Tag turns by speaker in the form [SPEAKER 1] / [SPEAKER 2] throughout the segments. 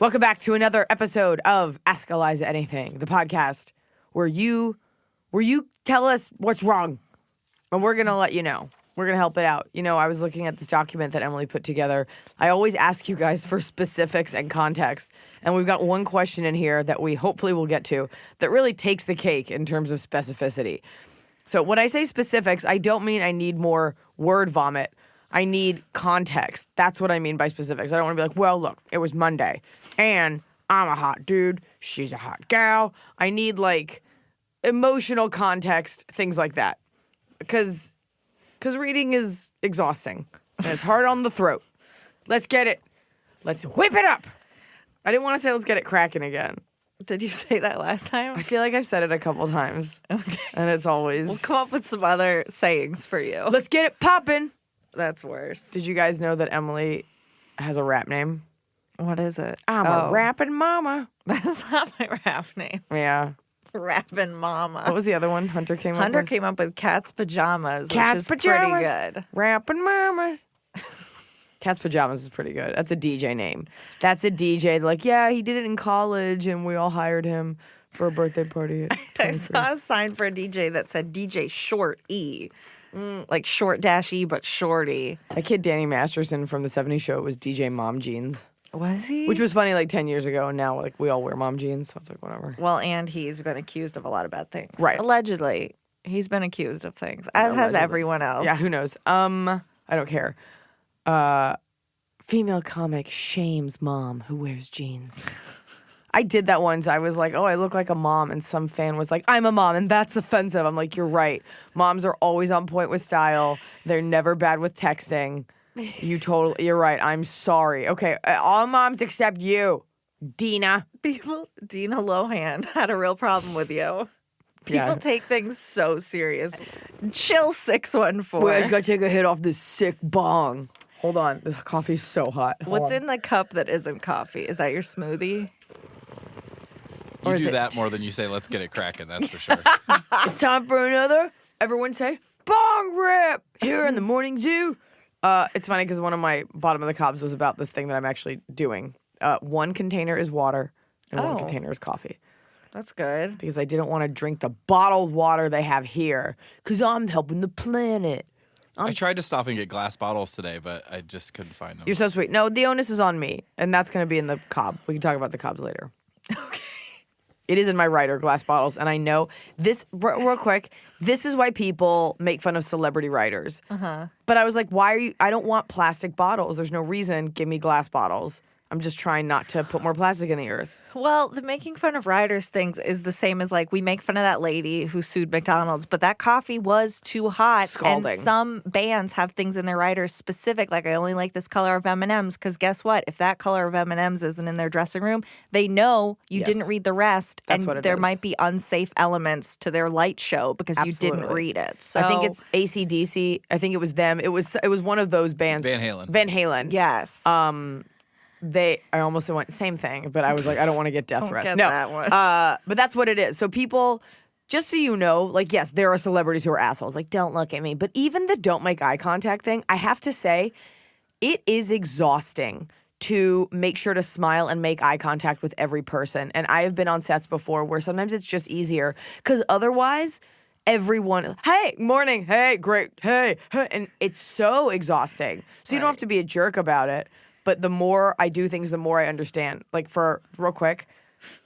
[SPEAKER 1] Welcome back to another episode of Ask Iliza Anything, the podcast where you tell us what's wrong, and we're going to let you know. We're going to help it out. You know, I was looking at this document that Emily put together. I always ask you guys for specifics and context, and we've got one question in here that we hopefully will get to that really takes the cake in terms of specificity. So when I say specifics, I don't mean I need more word vomit. I need context. That's what I mean by specifics. I don't want to be like, well, look, it was Monday, and I'm a hot dude. She's a hot gal. I need, like, emotional context, things like that. Because reading is exhausting, and it's hard on the throat. Let's get it. Let's whip it up. I didn't want to say let's get it cracking again.
[SPEAKER 2] Did you say that last time?
[SPEAKER 1] I feel like I've said it a couple times,
[SPEAKER 2] Okay.
[SPEAKER 1] and it's always...
[SPEAKER 2] We'll come up with some other sayings for you.
[SPEAKER 1] Let's get it poppin'.
[SPEAKER 2] That's worse.
[SPEAKER 1] Did you guys know that Emily has a rap name?
[SPEAKER 2] What is it?
[SPEAKER 1] I'm a rapping mama.
[SPEAKER 2] That's not my rap name.
[SPEAKER 1] Yeah.
[SPEAKER 2] Rapping mama.
[SPEAKER 1] What was the other one Hunter came up with?
[SPEAKER 2] came up with Cat's Pajamas,
[SPEAKER 1] Cat's
[SPEAKER 2] which is
[SPEAKER 1] Pajamas.
[SPEAKER 2] pretty good.
[SPEAKER 1] Rapping mamas. Cat's Pajamas is pretty good. That's a DJ name. That's a DJ. Like, yeah, he did it in college, and we all hired him for a birthday party at 23.
[SPEAKER 2] I saw a sign for a DJ that said DJ Short E. Like short dash E, but shorty.
[SPEAKER 1] That kid Danny Masterson from the 70s show was DJ Mom Jeans.
[SPEAKER 2] Was he?
[SPEAKER 1] Which was funny like 10 years ago, and now like we all wear mom jeans, so it's like whatever.
[SPEAKER 2] Well, and he's been accused of a lot of bad things.
[SPEAKER 1] Right.
[SPEAKER 2] Allegedly. He's been accused of things, as has everyone else.
[SPEAKER 1] Yeah, who knows? I don't care. Female comic shames mom who wears jeans. I did that once. I was like, oh, I look like a mom. And some fan was like, I'm a mom, and that's offensive. I'm like, you're right. Moms are always on point with style. They're never bad with texting. You're right. I'm sorry. Okay, all moms except you, Dina.
[SPEAKER 2] Dina Lohan had a real problem with you. People take things so serious. Chill, 614.
[SPEAKER 1] Wait, I just gotta take a hit off this sick bong. Hold on. This coffee's so hot.
[SPEAKER 2] What's in the cup that isn't coffee? Is that your smoothie?
[SPEAKER 3] You do that more than you say, let's get it cracking, that's for sure.
[SPEAKER 1] It's time for another, everyone say, bong rip here in the morning zoo. It's funny because one of my bottom of the cobs was about this thing that I'm actually doing. One container is water and one container is coffee.
[SPEAKER 2] That's good.
[SPEAKER 1] Because I didn't want to drink the bottled water they have here because I'm helping the planet.
[SPEAKER 3] I tried to stop and get glass bottles today, but I just couldn't find them.
[SPEAKER 1] You're so sweet. No, the onus is on me, and that's going to be in the cob. We can talk about the cobs later.
[SPEAKER 2] Okay.
[SPEAKER 1] It is in my writer, glass bottles, and I know this, real quick, this is why people make fun of celebrity writers. Uh-huh. But I was like, I don't want plastic bottles. There's no reason. Give me glass bottles. I'm just trying not to put more plastic in the earth.
[SPEAKER 2] Well, the making fun of writers things is the same as like we make fun of that lady who sued McDonald's, but that coffee was too hot.
[SPEAKER 1] Scalding.
[SPEAKER 2] And some bands have things in their writers specific, like I only like this color of M&Ms because guess what? If that color of M&Ms isn't in their dressing room, they know you didn't read the rest,
[SPEAKER 1] That's
[SPEAKER 2] and
[SPEAKER 1] what it
[SPEAKER 2] there
[SPEAKER 1] is.
[SPEAKER 2] might be unsafe elements to their light show because you didn't read it. So
[SPEAKER 1] I think it's AC/DC. I think it was them. It was one of those bands.
[SPEAKER 3] Van Halen.
[SPEAKER 1] Van Halen.
[SPEAKER 2] yes.
[SPEAKER 1] I almost went same thing, but I was like, I don't want to get death threats.
[SPEAKER 2] get
[SPEAKER 1] No,
[SPEAKER 2] that one.
[SPEAKER 1] But that's what it is. So people, just so you know, like, yes, there are celebrities who are assholes. Like, don't look at me. But even the don't make eye contact thing, I have to say, it is exhausting to make sure to smile and make eye contact with every person. And I have been on sets before where sometimes it's just easier because otherwise everyone, hey, morning, hey, great, hey, and it's so exhausting. So you don't have to be a jerk about it. But the more I do things, the more I understand. Like real quick,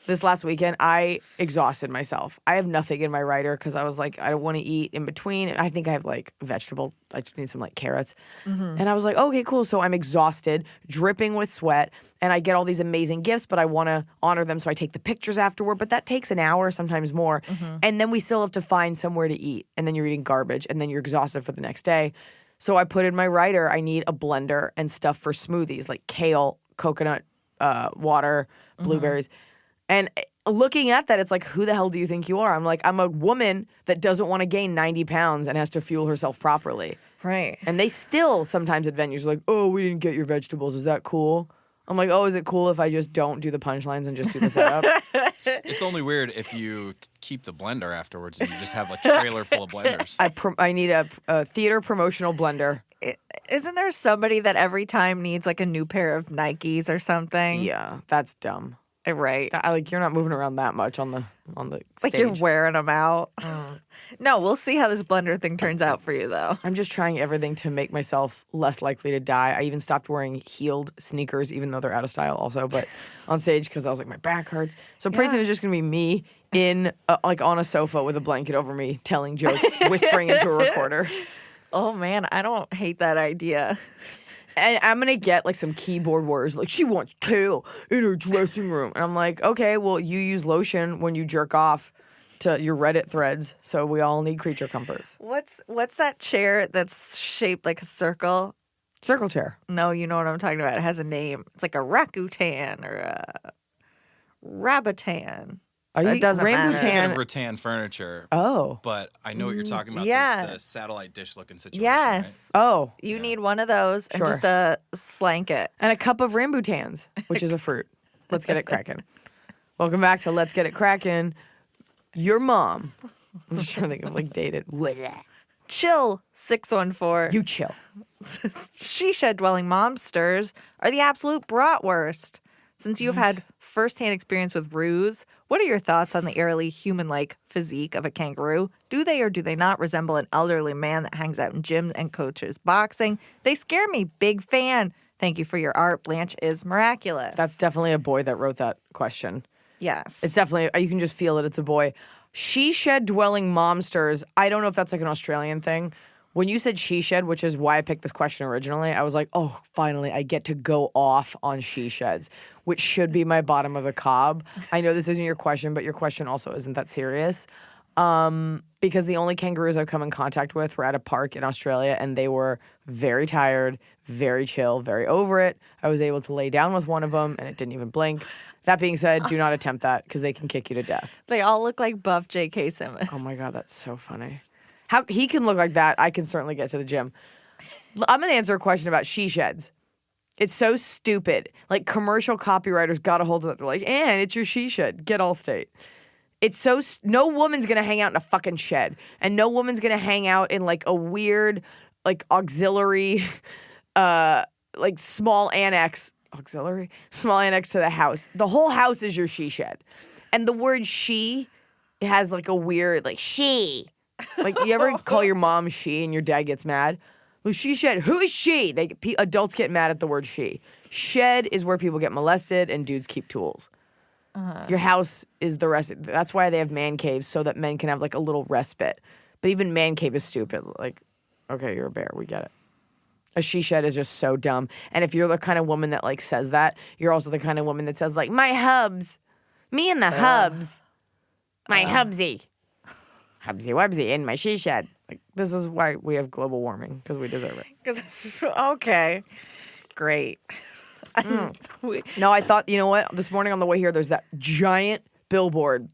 [SPEAKER 1] this last weekend, I exhausted myself. I have nothing in my writer because I was like, I don't want to eat in between. I think I have like vegetable. I just need some like carrots. Mm-hmm. And I was like, okay, cool. So I'm exhausted, dripping with sweat, and I get all these amazing gifts, but I want to honor them. So I take the pictures afterward, but that takes an hour, sometimes more. Mm-hmm. And then we still have to find somewhere to eat. And then you're eating garbage, and then you're exhausted for the next day. So I put in my writer, I need a blender and stuff for smoothies like kale, coconut water, blueberries. And looking at that, it's like, who the hell do you think you are? I'm like, I'm a woman that doesn't want to gain 90 pounds and has to fuel herself properly.
[SPEAKER 2] Right.
[SPEAKER 1] And they still sometimes at venues are like, oh, we didn't get your vegetables. Is that cool? I'm like, oh, is it cool if I just don't do the punchlines and just do the setup?
[SPEAKER 3] It's only weird if you keep the blender afterwards and you just have a trailer full of blenders.
[SPEAKER 1] I need a theater promotional blender.
[SPEAKER 2] Isn't there somebody that every time needs like a new pair of Nikes or something?
[SPEAKER 1] Yeah, that's dumb.
[SPEAKER 2] Right.
[SPEAKER 1] You're not moving around that much on the
[SPEAKER 2] Like
[SPEAKER 1] stage.
[SPEAKER 2] you're wearing them out. No, we'll see how this blender thing turns out for you, though.
[SPEAKER 1] I'm just trying everything to make myself less likely to die. I even stopped wearing heeled sneakers, even though they're out of style also, but on stage because I was like, my back hurts. So pretty soon it's just going to be me in, like on a sofa with a blanket over me, telling jokes, whispering into a recorder.
[SPEAKER 2] Oh, man, I don't hate that idea.
[SPEAKER 1] And I'm going to get like some keyboard warriors, like, she wants kale in her dressing room. And I'm like, okay, well, you use lotion when you jerk off to your Reddit threads, so we all need creature comforts.
[SPEAKER 2] What's that chair that's shaped like a circle?
[SPEAKER 1] Circle chair.
[SPEAKER 2] No, you know what I'm talking about. It has a name. It's like a Rakuten or a Rabbatan. It doesn't matter.
[SPEAKER 3] I'm thinking of rattan furniture.
[SPEAKER 1] Oh.
[SPEAKER 3] But I know what you're talking about.
[SPEAKER 2] Yeah.
[SPEAKER 3] The satellite dish looking situation.
[SPEAKER 2] Yes.
[SPEAKER 3] Right?
[SPEAKER 1] Oh.
[SPEAKER 2] You need one of those and
[SPEAKER 1] Sure.
[SPEAKER 2] just a slanket.
[SPEAKER 1] And a cup of rambutans, which is a fruit. Let's get it cracking. Welcome back to Let's Get It Cracking. Your mom. I'm just trying to think of like dated.
[SPEAKER 2] Chill 614.
[SPEAKER 1] You chill.
[SPEAKER 2] She-shed dwelling momsters are the absolute bratwurst. Since you've had firsthand experience with roos, what are your thoughts on the eerily human-like physique of a kangaroo? Do they or do they not resemble an elderly man that hangs out in gyms and coaches boxing? They scare me. Big fan. Thank you for your art. Blanche is miraculous.
[SPEAKER 1] That's definitely a boy that wrote that question.
[SPEAKER 2] yes.
[SPEAKER 1] It's definitely, you can just feel it. It's a boy. She-shed dwelling momsters. I don't know if that's like an Australian thing. When you said she-shed, which is why I picked this question originally, I was like, oh, finally, I get to go off on she-sheds, which should be my bottom of the cob. I know this isn't your question, but your question also isn't that serious. Because the only kangaroos I've come in contact with were at a park in Australia, and they were very tired, very chill, very over it. I was able to lay down with one of them, and it didn't even blink. That being said, do not attempt that because they can kick you to death.
[SPEAKER 2] They all look like buff J.K. Simmons.
[SPEAKER 1] Oh my God, that's so funny. How he can look like that, I can certainly get to the gym. I'm going to answer a question about she-sheds. It's so stupid. Like, commercial copywriters got a hold of it. They're like, and it's your she-shed. Get Allstate. It's so... No woman's going to hang out in a fucking shed. And no woman's going to hang out in, like, a weird, like, auxiliary, like, small annex... Auxiliary? Small annex to the house. The whole house is your she-shed. And the word she has, like, a weird, like, she... Like, you ever call your mom she and your dad gets mad? Well, she shed. Who is she? Adults get mad at the word she. Shed is where people get molested and dudes keep tools. Your house is the rest. That's why they have man caves, so that men can have, like, a little respite. But even man cave is stupid. Like, okay, you're a bear. We get it. A she shed is just so dumb. And if you're the kind of woman that, like, says that, you're also the kind of woman that says, like, my hubs. Me and the hubs. My hubsy. Hubsy wubsy in my she shed. Like, this is why we have global warming, because we deserve it.
[SPEAKER 2] Okay. Great.
[SPEAKER 1] No, I thought, you know what? This morning on the way here, there's that giant billboard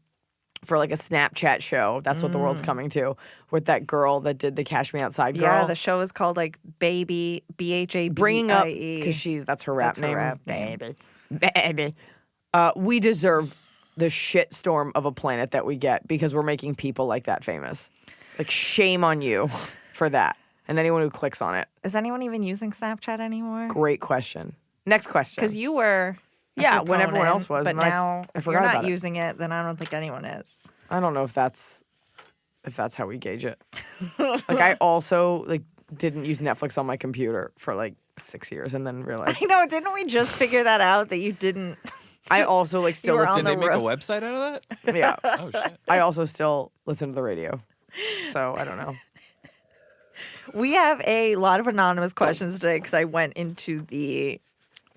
[SPEAKER 1] for like a Snapchat show. That's what the world's coming to. With that girl that did the Cash Me Outside girl.
[SPEAKER 2] Yeah, the show is called like Baby, BHABIE.
[SPEAKER 1] Bringing up, because that's her rap
[SPEAKER 2] That's her
[SPEAKER 1] name.
[SPEAKER 2] rap name.
[SPEAKER 1] Baby. We deserve the shitstorm of a planet that we get because we're making people like that famous. Like, shame on you for that. And anyone who clicks on it.
[SPEAKER 2] Is anyone even using Snapchat anymore?
[SPEAKER 1] Great question. Next question.
[SPEAKER 2] Because you were.
[SPEAKER 1] Yeah, when everyone else was.
[SPEAKER 2] But
[SPEAKER 1] and I
[SPEAKER 2] now, if
[SPEAKER 1] forgot
[SPEAKER 2] you're
[SPEAKER 1] about
[SPEAKER 2] not
[SPEAKER 1] it.
[SPEAKER 2] using it, then I don't think anyone is.
[SPEAKER 1] I don't know if that's how we gauge it. Like, I also didn't use Netflix on my computer for like 6 years and then realized
[SPEAKER 2] I know, didn't we just figure that out that you didn't?
[SPEAKER 1] I also still
[SPEAKER 2] You were
[SPEAKER 1] listen.
[SPEAKER 3] Did they make a
[SPEAKER 2] road.
[SPEAKER 3] website out of that?
[SPEAKER 1] Yeah,
[SPEAKER 3] Oh, shit.
[SPEAKER 1] I also still listen to the radio. So I don't know.
[SPEAKER 2] We have a lot of anonymous questions today because I went into the.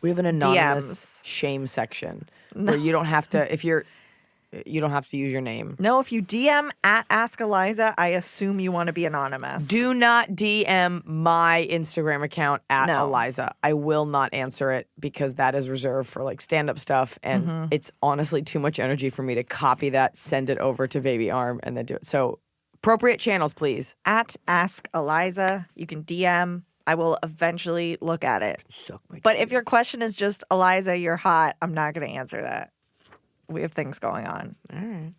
[SPEAKER 1] We have an anonymous
[SPEAKER 2] DMs.
[SPEAKER 1] shame section where you don't have to you don't have to use your name.
[SPEAKER 2] No, if you DM at Ask Iliza, I assume you want to be anonymous.
[SPEAKER 1] Do not DM my Instagram account at
[SPEAKER 2] No.
[SPEAKER 1] Iliza. I will not answer it because that is reserved for like stand-up stuff, and it's honestly too much energy for me to copy that, send it over to Baby Arm, and then do it. So appropriate channels, please.
[SPEAKER 2] At Ask Iliza, you can DM. I will eventually look at it.
[SPEAKER 1] Suck my
[SPEAKER 2] But if your question is just, Iliza, you're hot, I'm not going to answer that. We have things going on.
[SPEAKER 1] All right.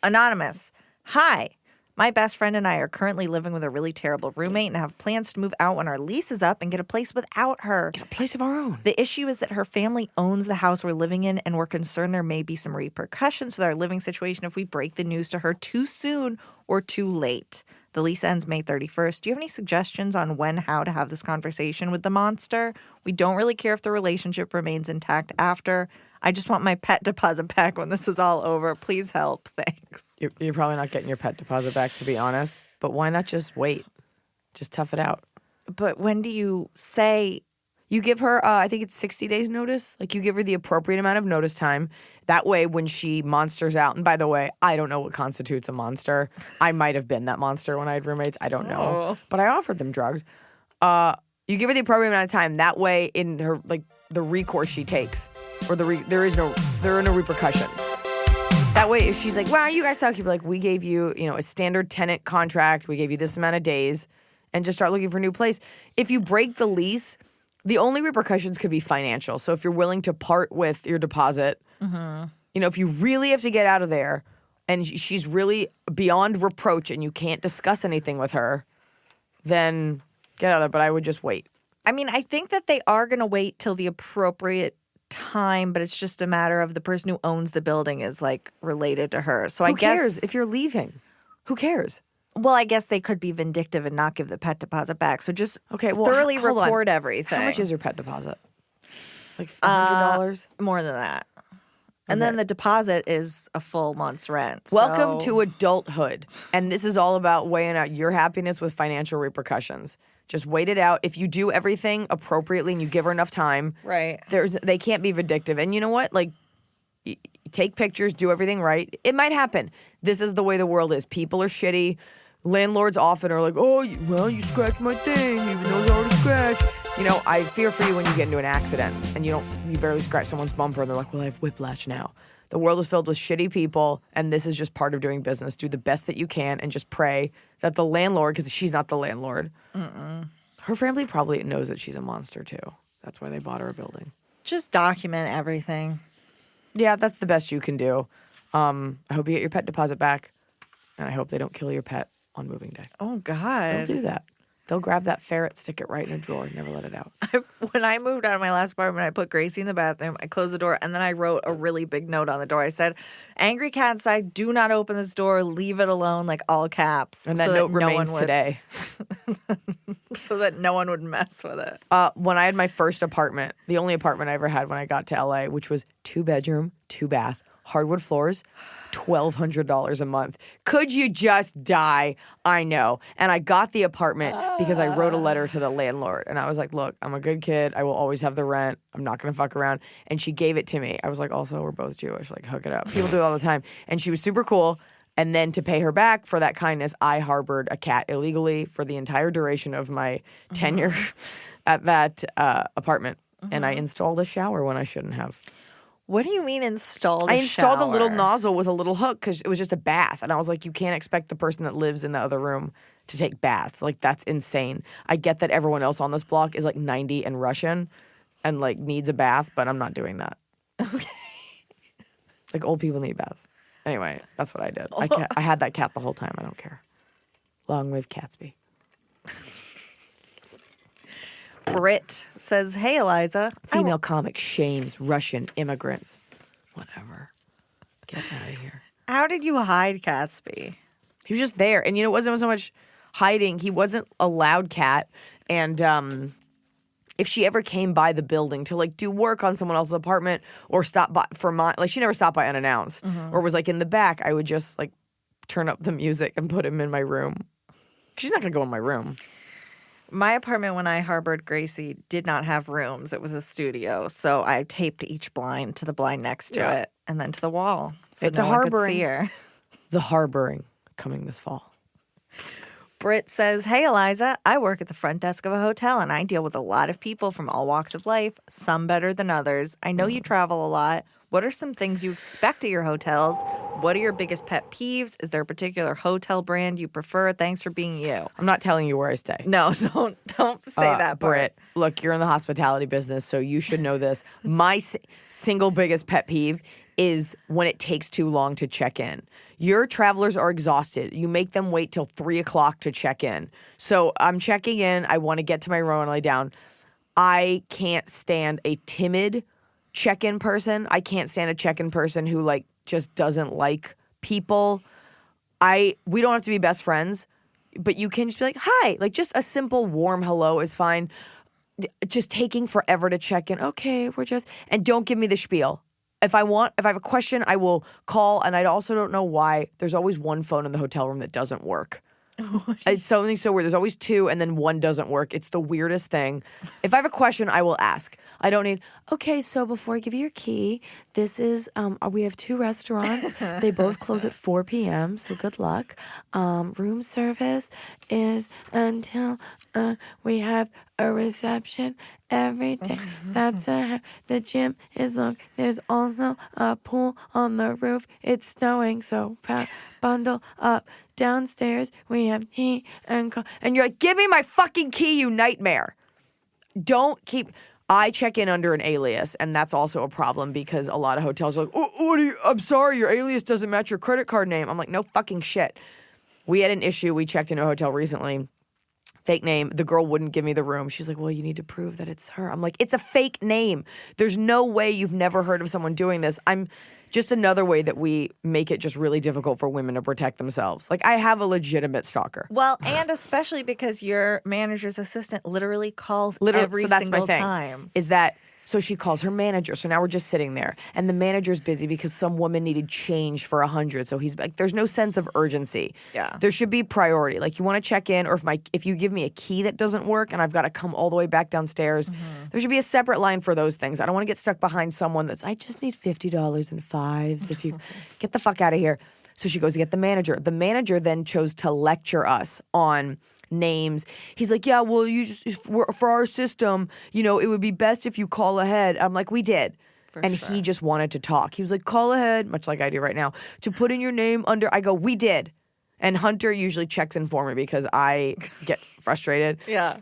[SPEAKER 2] Anonymous. Hi. My best friend and I are currently living with a really terrible roommate and have plans to move out when our lease is up and get a place without her.
[SPEAKER 1] Get a place of our own.
[SPEAKER 2] The issue is that her family owns the house we're living in, and we're concerned there may be some repercussions with our living situation if we break the news to her too soon or too late. The lease ends May 31st. Do you have any suggestions on how to have this conversation with the monster? We don't really care if the relationship remains intact after. I just want my pet deposit back when this is all over. Please help. Thanks.
[SPEAKER 1] You're probably not getting your pet deposit back, to be honest. But why not just wait? Just tough it out.
[SPEAKER 2] But when do you say...
[SPEAKER 1] You give her, I think it's 60 days notice. Like, you give her the appropriate amount of notice time. That way, when she monsters out, and by the way, I don't know what constitutes a monster. I might have been that monster when I had roommates. I don't know.
[SPEAKER 2] Oh.
[SPEAKER 1] But I offered them drugs. You give her the appropriate amount of time. That way, in her, like, the recourse she takes, or there are no repercussions. That way, if she's like, wow, you guys suck, you'd be like, we gave you, a standard tenant contract. We gave you this amount of days, and just start looking for a new place. If you break the lease, the only repercussions could be financial. So if you're willing to part with your deposit, if you really have to get out of there and she's really beyond reproach and you can't discuss anything with her, then get out of there. But I would just wait.
[SPEAKER 2] I mean, I think that they are going to wait till the appropriate time, but it's just a matter of the person who owns the building is like related to her. So
[SPEAKER 1] Who cares if you're leaving? Who cares?
[SPEAKER 2] Well, I guess they could be vindictive and not give the pet deposit back. So just thoroughly
[SPEAKER 1] hold on.
[SPEAKER 2] record everything.
[SPEAKER 1] How much is your pet deposit? Like $100?
[SPEAKER 2] More than that. And then the deposit is a full month's rent.
[SPEAKER 1] Welcome to adulthood. And this is all about weighing out your happiness with financial repercussions. Just wait it out. If you do everything appropriately and you give her enough time,
[SPEAKER 2] right?
[SPEAKER 1] They can't be vindictive. And you know what? Like, take pictures, do everything right. It might happen. This is the way the world is. People are shitty. Landlords often are like, oh, you scratched my thing, even though it's already scratched. I fear for you when you get into an accident and you barely scratch someone's bumper and they're like, well, I have whiplash now. The world is filled with shitty people, and this is just part of doing business. Do the best that you can and just pray that the landlord, because she's not the landlord, her family probably knows that she's a monster too. That's why they bought her a building.
[SPEAKER 2] Just document everything.
[SPEAKER 1] Yeah, that's the best you can do. I hope you get your pet deposit back, and I hope they don't kill your pet on moving day.
[SPEAKER 2] Oh, God.
[SPEAKER 1] They'll do that. They'll grab that ferret, stick it right in a drawer, and never let it out.
[SPEAKER 2] When I moved out of my last apartment, I put Gracie in the bathroom. I closed the door, and then I wrote a really big note on the door. I said, angry cat inside, do not open this door. Leave it alone, like all caps.
[SPEAKER 1] And that note remains today.
[SPEAKER 2] So that no one would mess with it.
[SPEAKER 1] When I had my first apartment, the only apartment I ever had when I got to LA, which was 2-bedroom, 2-bath, hardwood floors, $1,200 a month. Could you just die? I know. And I got the apartment because I wrote a letter to the landlord. And I was like, look, I'm a good kid. I will always have the rent. I'm not going to fuck around. And she gave it to me. I was like, also, we're both Jewish. Like, hook it up. People do it all the time. And she was super cool. And then to pay her back for that kindness, I harbored a cat illegally for the entire duration of my tenure at that apartment. And I installed a shower when I shouldn't have.
[SPEAKER 2] What do you mean installed?
[SPEAKER 1] I installed a little nozzle with a little hook because it was just a bath. And I was like, you can't expect the person that lives in the other room to take baths. Like, that's insane. I get that everyone else on this block is like 90 and Russian and like needs a bath, but I'm not doing that.
[SPEAKER 2] Okay.
[SPEAKER 1] Like, old people need baths. Anyway, that's what I did. I had that cat the whole time. I don't care. Long live Catsby.
[SPEAKER 2] Britt says, hey, Iliza.
[SPEAKER 1] Female comic shames Russian immigrants. Whatever. Get out of here.
[SPEAKER 2] How did you hide Catsby?
[SPEAKER 1] He was just there. And, it wasn't so much hiding. He wasn't a loud cat. And if she ever came by the building to, like, do work on someone else's apartment or stop by for like, she never stopped by unannounced or was, like, in the back, I would just, like, turn up the music and put him in my room. She's not going to go in my room.
[SPEAKER 2] My apartment, when I harbored Gracie, did not have rooms. It was a studio. So I taped each blind to the blind next to it and then to the wall. So
[SPEAKER 1] It's
[SPEAKER 2] no
[SPEAKER 1] a
[SPEAKER 2] one could
[SPEAKER 1] harboring.
[SPEAKER 2] see her.
[SPEAKER 1] The harboring coming this fall.
[SPEAKER 2] Britt says, hey, Iliza, I work at the front desk of a hotel and I deal with a lot of people from all walks of life, some better than others. I know you travel a lot. What are some things you expect at your hotels? What are your biggest pet peeves? Is there a particular hotel brand you prefer? Thanks for being you.
[SPEAKER 1] I'm not telling you where I stay.
[SPEAKER 2] No, don't say that,
[SPEAKER 1] Britt. Look, you're in the hospitality business, so you should know this. My single biggest pet peeve is when it takes too long to check in. Your travelers are exhausted. You make them wait till 3 o'clock to check in. So I'm checking in. I want to get to my room and lay down. I can't stand a timid check-in person. I can't stand a check-in person who like just doesn't like people. We don't have to be best friends, but you can just be like, hi. Like just a simple warm hello is fine. Just taking forever to check in. Okay, and don't give me the spiel. If I have a question, I will call, and I also don't know why. There's always one phone in the hotel room that doesn't work. It's something so weird. There's always two, and then one doesn't work. It's the weirdest thing. If I have a question, I will ask. I don't need, okay, so before I give you your key, this is, we have 2 restaurants. They both close at 4 p.m., so good luck. Room service is until we have a reception every day. The gym is long. There's also a pool on the roof. It's snowing, so bundle up. Downstairs, we have tea and and you're like, give me my fucking key, you nightmare. I check in under an alias, and that's also a problem because a lot of hotels are like, I'm sorry, your alias doesn't match your credit card name. I'm like, no fucking shit. We had an issue. We checked into a hotel recently. Fake name. The girl wouldn't give me the room. She's like, well, you need to prove that it's her. I'm like, it's a fake name. There's no way you've never heard of someone doing this. I'm just another way that we make it just really difficult for women to protect themselves. Like, I have a legitimate stalker.
[SPEAKER 2] Well, and especially because your manager's assistant literally calls every
[SPEAKER 1] so that's
[SPEAKER 2] single
[SPEAKER 1] my thing,
[SPEAKER 2] time.
[SPEAKER 1] Is that so she calls her manager. So now we're just sitting there, and the manager's busy because some woman needed change for 100. So he's like, there's no sense of urgency.
[SPEAKER 2] Yeah.
[SPEAKER 1] There should be priority. Like, you want to check in, or if you give me a key that doesn't work and I've got to come all the way back downstairs, there should be a separate line for those things. I don't want to get stuck behind someone I just need $50 in fives. If you get the fuck out of here. So she goes to get the manager. The manager then chose to lecture us on names. He's like, yeah, well, for our system, it would be best if you call ahead. I'm like, we did. He just wanted to talk. He was like, call ahead, much like I do right now, to put in your name under. I go, we did. And Hunter usually checks in for me because I get frustrated.
[SPEAKER 2] Yeah.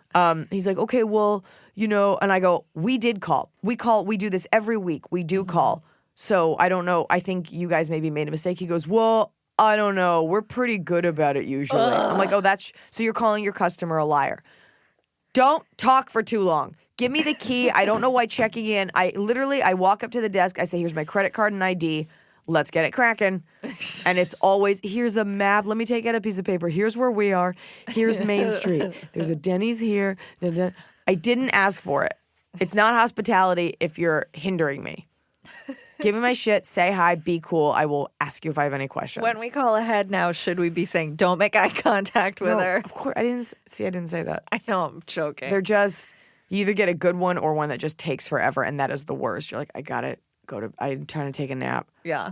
[SPEAKER 1] He's like, okay, well, and I go, we did call. We do this every week. We do call. So I don't know. I think you guys maybe made a mistake. He goes, well, I don't know. We're pretty good about it usually. I'm like, so you're calling your customer a liar. Don't talk for too long. Give me the key. I don't know why checking in. I walk up to the desk. I say, here's my credit card and ID. Let's get it cracking. And it's always, here's a map. Let me take out a piece of paper. Here's where we are. Here's Main Street. There's a Denny's here. I didn't ask for it. It's not hospitality if you're hindering me. Give me my shit, say hi, be cool. I will ask you if I have any questions.
[SPEAKER 2] When we call ahead now, should we be saying, don't make eye contact with her?
[SPEAKER 1] Of course. I didn't say that.
[SPEAKER 2] I know, I'm joking.
[SPEAKER 1] They're just, you either get a good one or one that just takes forever, and that is the worst. You're like, I gotta I'm trying to take a nap.
[SPEAKER 2] Yeah.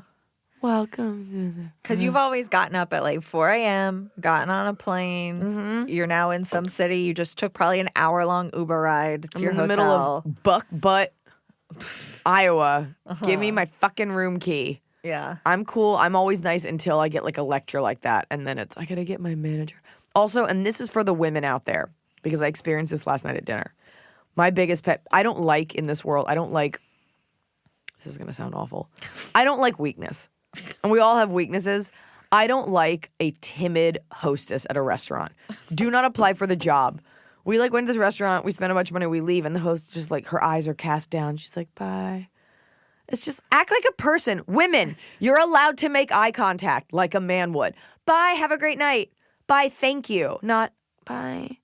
[SPEAKER 1] Welcome to the...
[SPEAKER 2] Because you've always gotten up at like 4 a.m., gotten on a plane. Mm-hmm. You're now in some city. You just took probably an hour-long Uber ride to your hotel.
[SPEAKER 1] In the middle of Buck Butt, Iowa. Give me my fucking room key.
[SPEAKER 2] Yeah.
[SPEAKER 1] I'm cool. I'm always nice until I get like a lecture like that. And then I gotta get my manager. Also, and this is for the women out there, because I experienced this last night at dinner. My biggest pet, I don't like in this world, this is gonna sound awful. I don't like weakness. And we all have weaknesses. I don't like a timid hostess at a restaurant. Do not apply for the job. We went to this restaurant, we spent a bunch of money, we leave, and the host just her eyes are cast down. She's like, bye. It's just act like a person. Women, you're allowed to make eye contact like a man would. Bye, have a great night. Bye, thank you. Not bye.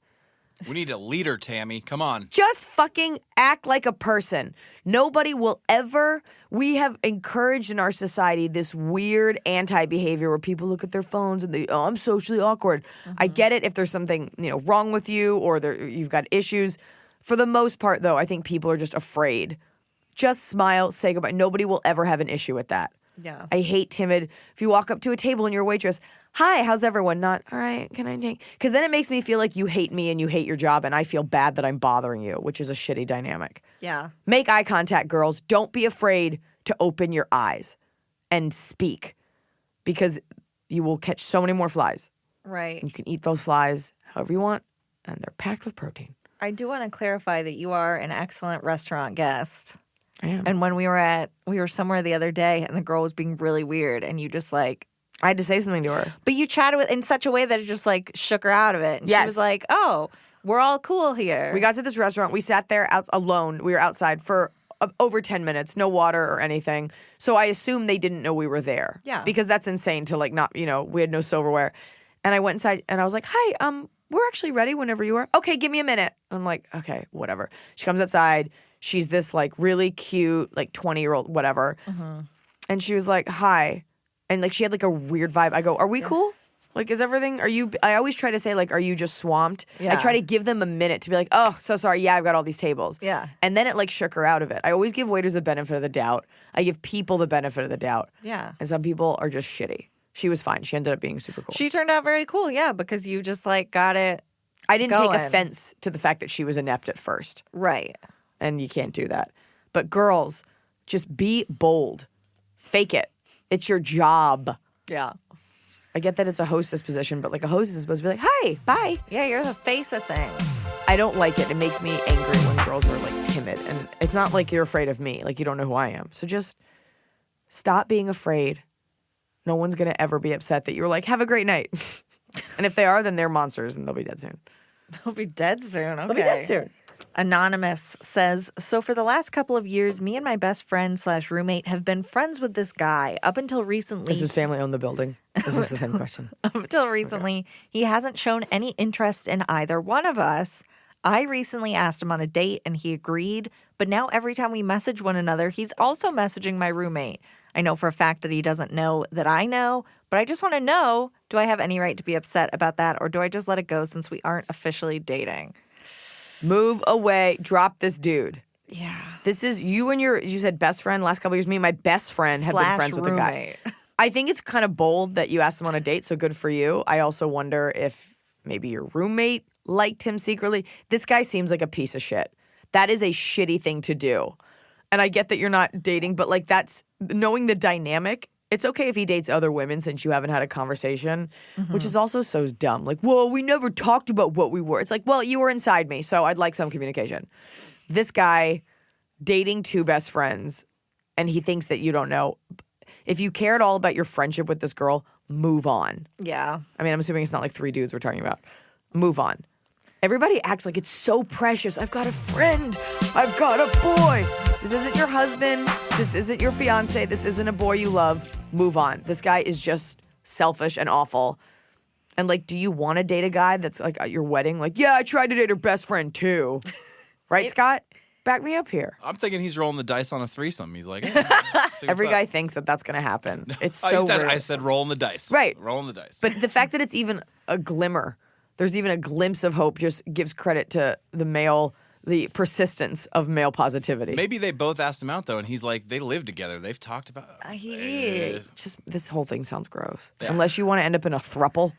[SPEAKER 3] We need a leader, Tammy. Come on.
[SPEAKER 1] Just fucking act like a person. Nobody will ever. We have encouraged in our society this weird anti-behavior where people look at their phones and I'm socially awkward. Mm-hmm. I get it if there's something wrong with you or you've got issues. For the most part, though, I think people are just afraid. Just smile, say goodbye. Nobody will ever have an issue with that.
[SPEAKER 2] Yeah.
[SPEAKER 1] I hate timid. If you walk up to a table and you're a waitress, hi, how's everyone? Not, all right, can I take? Because then it makes me feel like you hate me and you hate your job, and I feel bad that I'm bothering you, which is a shitty dynamic.
[SPEAKER 2] Yeah.
[SPEAKER 1] Make eye contact, girls. Don't be afraid to open your eyes and speak, because you will catch so many more flies.
[SPEAKER 2] Right.
[SPEAKER 1] You can eat those flies however you want, and they're packed with protein.
[SPEAKER 2] I do want to clarify that you are an excellent restaurant guest.
[SPEAKER 1] I am.
[SPEAKER 2] And when we were somewhere the other day and the girl was being really weird and you just like,
[SPEAKER 1] I had to say something to her.
[SPEAKER 2] but you chatted with in such a way that it just like shook her out of it. And she
[SPEAKER 1] Yes.
[SPEAKER 2] was like, oh, we're all cool here.
[SPEAKER 1] We got to this restaurant. We sat there alone. We were outside for over 10 minutes, no water or anything. So I assume they didn't know we were there.
[SPEAKER 2] Yeah.
[SPEAKER 1] Because that's insane to like not, we had no silverware. And I went inside and I was like, hi, we're actually ready whenever you are. Okay, give me a minute. I'm like, okay, whatever. She comes outside. She's this like really cute, like 20-year-old, whatever.
[SPEAKER 2] Mm-hmm.
[SPEAKER 1] And she was like, hi. And like she had like a weird vibe. I go, are we cool? Like, is everything, I always try to say like, are you just swamped?
[SPEAKER 2] Yeah.
[SPEAKER 1] I try to give them a minute to be like, oh, so sorry. Yeah, I've got all these tables.
[SPEAKER 2] Yeah.
[SPEAKER 1] And then it like shook her out of it. I always give waiters the benefit of the doubt. I give people the benefit of the doubt.
[SPEAKER 2] Yeah.
[SPEAKER 1] And some people are just shitty. She was fine. She ended up being super cool.
[SPEAKER 2] She turned out very cool, yeah, because you just like got it
[SPEAKER 1] I didn't
[SPEAKER 2] going.
[SPEAKER 1] take offense to the fact that she was inept at first.
[SPEAKER 2] right.
[SPEAKER 1] And you can't do that. But girls, just be bold. Fake it. It's your job.
[SPEAKER 2] Yeah.
[SPEAKER 1] I get that it's a hostess position, but like a hostess is supposed to be like, hi, bye.
[SPEAKER 2] Yeah, you're the face of things.
[SPEAKER 1] I don't like it. It makes me angry when girls are like timid. And it's not like you're afraid of me. Like you don't know who I am. So just stop being afraid. No one's going to ever be upset that you were like, have a great night. And if they are, then they're monsters and they'll be dead soon.
[SPEAKER 2] They'll be dead soon. Okay.
[SPEAKER 1] They'll be dead soon.
[SPEAKER 2] Anonymous says, so for the last couple of years, me and my best friend / roommate have been friends with this guy up until recently.
[SPEAKER 1] Does his family own the building? Is this the same question?
[SPEAKER 2] Up until recently, he hasn't shown any interest in either one of us. I recently asked him on a date and he agreed, but now every time we message one another, he's also messaging my roommate. I know for a fact that he doesn't know that I know, but I just want to know, do I have any right to be upset about that, or do I just let it go since we aren't officially dating?
[SPEAKER 1] Move away. Drop this dude.
[SPEAKER 2] Yeah.
[SPEAKER 1] This is you and you said best friend last couple of years. Me and my best friend have been friends with a guy.
[SPEAKER 2] Roommate.
[SPEAKER 1] I think it's kind of bold that you asked him on a date, so good for you. I also wonder if maybe your roommate liked him secretly. This guy seems like a piece of shit. That is a shitty thing to do. And I get that you're not dating, but like that's knowing the dynamic. It's okay if he dates other women since you haven't had a conversation, which is also so dumb. Like, well, we never talked about what we were. It's like, well, you were inside me, so I'd like some communication. This guy dating two best friends, and he thinks that you don't know. If you care at all about your friendship with this girl, move on.
[SPEAKER 2] Yeah.
[SPEAKER 1] I mean, I'm assuming it's not like three dudes we're talking about. Move on. Everybody acts like it's so precious. I've got a friend. I've got a boy. This isn't your husband. This isn't your fiance. This isn't a boy you love. Move on. This guy is just selfish and awful. And like, do you want to date a guy that's like at your wedding? Like, yeah, I tried to date her best friend too. Right, Scott? Back me up here.
[SPEAKER 3] I'm thinking he's rolling the dice on a threesome. He's like, hey, see
[SPEAKER 1] Every
[SPEAKER 3] what's
[SPEAKER 1] guy
[SPEAKER 3] up.
[SPEAKER 1] thinks that that's going to happen. It's so weird.
[SPEAKER 3] I said rolling the dice.
[SPEAKER 1] Right.
[SPEAKER 3] Rolling the dice.
[SPEAKER 1] But the fact that it's even a glimmer, there's even a glimpse of hope, just gives credit to the persistence of male positivity.
[SPEAKER 3] Maybe they both asked him out, though, and he's like, they live together. They've talked about
[SPEAKER 1] Just this whole thing sounds gross.
[SPEAKER 3] Yeah.
[SPEAKER 1] Unless you want to end up in a thruple.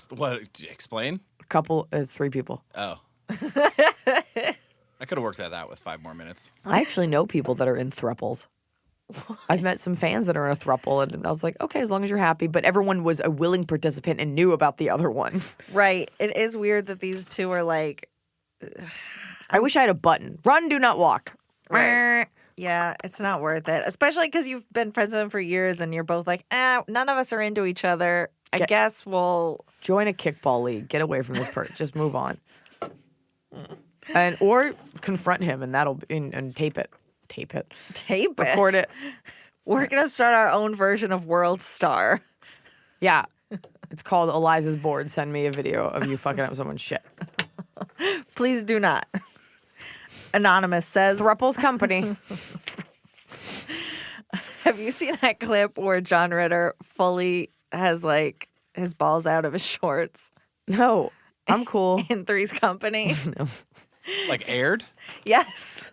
[SPEAKER 3] What? Explain?
[SPEAKER 1] A couple is three people.
[SPEAKER 3] Oh. I could have worked that out with 5 more minutes.
[SPEAKER 1] I actually know people that are in thruples. I've met some fans that are in a thruple, and I was like, okay, as long as you're happy. But everyone was a willing participant and knew about the other one.
[SPEAKER 2] Right. It is weird that these two are like,
[SPEAKER 1] I wish I had a button. Run, do not walk.
[SPEAKER 2] Right. yeah, it's not worth it. Especially because you've been friends with them for years and you're both like, none of us are into each other. I guess we'll
[SPEAKER 1] join a kickball league. Get away from this person. Just move on. Or confront him, and and tape it. Tape it. Record it.
[SPEAKER 2] We're going to start our own version of World Star.
[SPEAKER 1] Yeah. It's called Eliza's Board. Send me a video of you fucking up someone's shit.
[SPEAKER 2] Please do not. Anonymous says,
[SPEAKER 1] Thruple's company.
[SPEAKER 2] have you seen that clip where John Ritter fully has like his balls out of his shorts
[SPEAKER 1] No, I'm cool.
[SPEAKER 2] in Three's Company?
[SPEAKER 1] No.
[SPEAKER 3] Like aired?
[SPEAKER 2] Yes.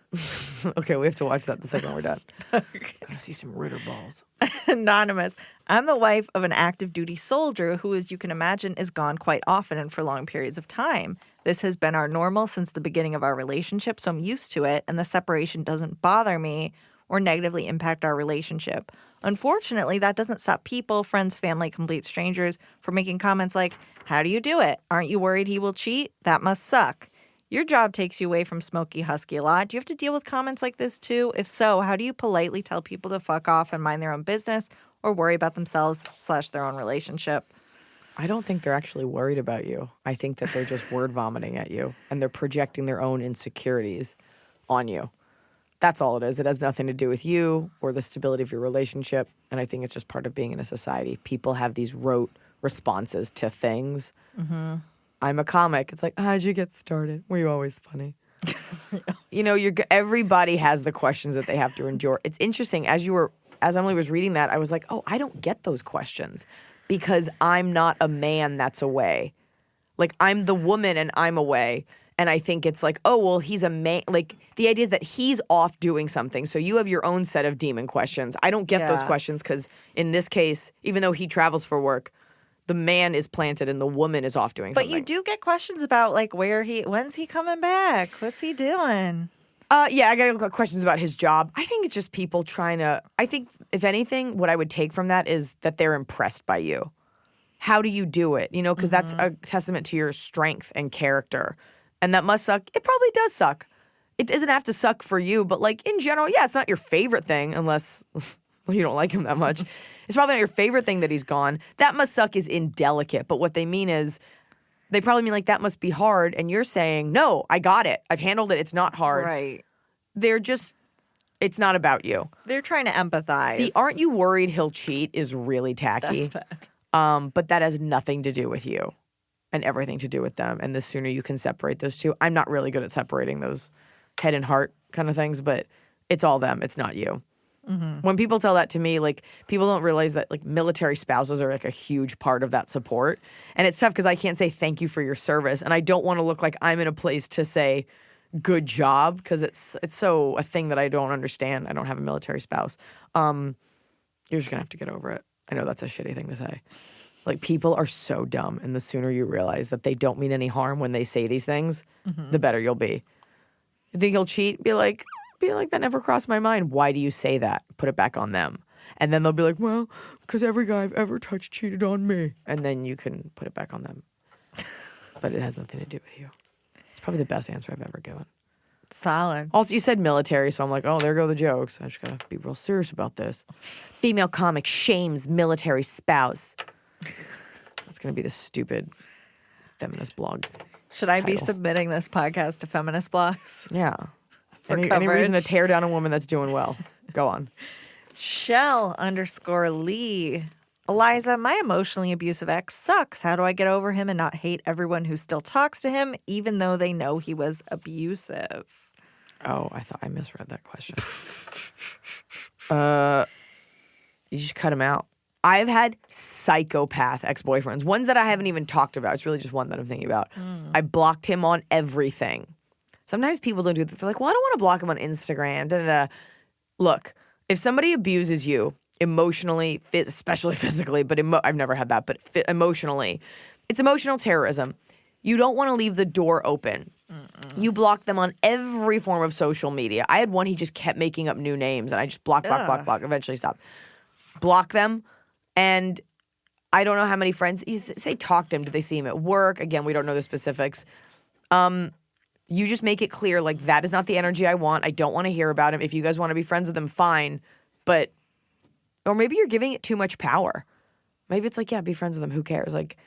[SPEAKER 1] Okay, we have to watch that the second we're done. Gotta see some Ritter balls.
[SPEAKER 2] Anonymous. I'm the wife of an active duty soldier who, as you can imagine, is gone quite often and for long periods of time. This has been our normal since the beginning of our relationship, so I'm used to it, and the separation doesn't bother me or negatively impact our relationship. Unfortunately, that doesn't stop people, friends, family, complete strangers, from making comments like, how do you do it? Aren't you worried he will cheat? That must suck. Your job takes you away from Smokey Husky a lot. Do you have to deal with comments like this too? If so, how do you politely tell people to fuck off and mind their own business or worry about themselves / their own relationship?
[SPEAKER 1] I don't think they're actually worried about you. I think that they're just word vomiting at you and they're projecting their own insecurities on you. That's all it is. It has nothing to do with you or the stability of your relationship. And I think it's just part of being in a society. People have these rote responses to things. Mm-hmm. I'm a comic. It's like, how'd you get started? Were you always funny? You know, everybody has the questions that they have to endure. It's interesting. As Emily was reading that, I was like, oh, I don't get those questions because I'm not a man that's away. Like, I'm the woman and I'm away. And I think it's like, oh, well, he's a man. Like, the idea is that he's off doing something. So you have your own set of demon questions. I don't get those questions because in this case, even though he travels for work, the man is planted and the woman is off doing something.
[SPEAKER 2] But you do get questions about, like, when's he coming back? What's he doing?
[SPEAKER 1] Yeah, I got questions about his job. I think it's just people trying to, I think, if anything, what I would take from that is that they're impressed by you. How do you do it? You know, because that's a testament to your strength and character. And that must suck. It probably does suck. It doesn't have to suck for you, but like in general, yeah, it's not your favorite thing unless you don't like him that much. It's probably not your favorite thing that he's gone. That must suck is indelicate. But what they mean is they probably mean like that must be hard. And you're saying, no, I got it. I've handled it. It's not hard.
[SPEAKER 2] Right.
[SPEAKER 1] It's not about you.
[SPEAKER 2] They're trying to empathize.
[SPEAKER 1] The aren't you worried he'll cheat is really tacky.
[SPEAKER 2] That's bad.
[SPEAKER 1] But that has nothing to do with you. And everything to do with them. And the sooner you can separate those two. I'm not really good at separating those head and heart kind of things, but it's all them. It's not you. Mm-hmm. When people tell that to me, like, people don't realize that, like, military spouses are, like, a huge part of that support. And it's tough because I can't say thank you for your service. And I don't want to look like I'm in a place to say good job because it's so a thing that I don't understand. I don't have a military spouse. You're just going to have to get over it. I know that's a shitty thing to say. Like, people are so dumb, and the sooner you realize that they don't mean any harm when they say these things, the better you'll be. You think he'll cheat? Be like, that never crossed my mind. Why do you say that? Put it back on them. And then they'll be like, well, because every guy I've ever touched cheated on me. And then you can put it back on them. But it has nothing to do with you. It's probably the best answer I've ever given.
[SPEAKER 2] Solid.
[SPEAKER 1] Also, you said military, so I'm like, oh, there go the jokes. I just got to be real serious about this. Female comic shames military spouse. That's going to be the stupid feminist blog.
[SPEAKER 2] Should I be
[SPEAKER 1] title.
[SPEAKER 2] submitting this podcast to feminist blogs?
[SPEAKER 1] Yeah.
[SPEAKER 2] For
[SPEAKER 1] Any reason to
[SPEAKER 2] coverage?
[SPEAKER 1] tear down a woman that's doing well? Go on.
[SPEAKER 2] Shell_Lee. Eliza, my emotionally abusive ex sucks. How do I get over him and not hate everyone who still talks to him, even though they know he was abusive?
[SPEAKER 1] Oh, I thought I misread that question. You just cut him out. I've had psychopath ex-boyfriends, ones that I haven't even talked about. It's really just one that I'm thinking about. I blocked him on everything. Sometimes people don't do that. They're like, well, I don't want to block him on Instagram. Da, da, da. Look, if somebody abuses you emotionally, especially physically, but I've never had that, but emotionally, it's emotional terrorism. You don't want to leave the door open. You block them on every form of social media. I had one, he just kept making up new names, and I just block, eventually stopped. Block them. And I don't know how many friends, you say talk to him. Did they see him at work? Again, we don't know the specifics. You just make it clear, like, that is not the energy I want. I don't want to hear about him. If you guys want to be friends with him, fine. But, or maybe you're giving it too much power. Maybe it's like, yeah, be friends with him. Who cares? Like,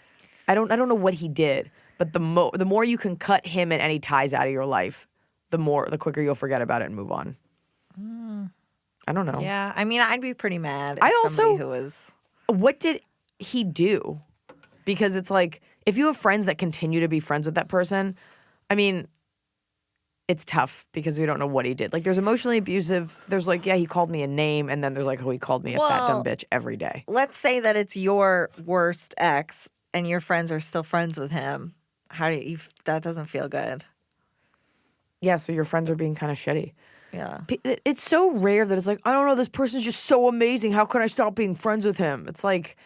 [SPEAKER 1] I don't know what he did. But the more you can cut him and any ties out of your life, the quicker you'll forget about it and move on. I don't know.
[SPEAKER 2] Yeah, I mean, I'd be pretty mad if
[SPEAKER 1] I
[SPEAKER 2] somebody
[SPEAKER 1] also-
[SPEAKER 2] who was...
[SPEAKER 1] What did he do? Because it's like, if you have friends that continue to be friends with that person, I mean, it's tough because we don't know what he did. Like, there's emotionally abusive. There's like, yeah, he called me a name. And then there's like, oh, he called me a fat dumb bitch every day.
[SPEAKER 2] Let's say that it's your worst ex and your friends are still friends with him. How do you... That doesn't feel good.
[SPEAKER 1] Yeah, so your friends are being kind of shitty.
[SPEAKER 2] Yeah.
[SPEAKER 1] It's so rare that it's like, I don't know, this person's just so amazing. How can I stop being friends with him? It's like,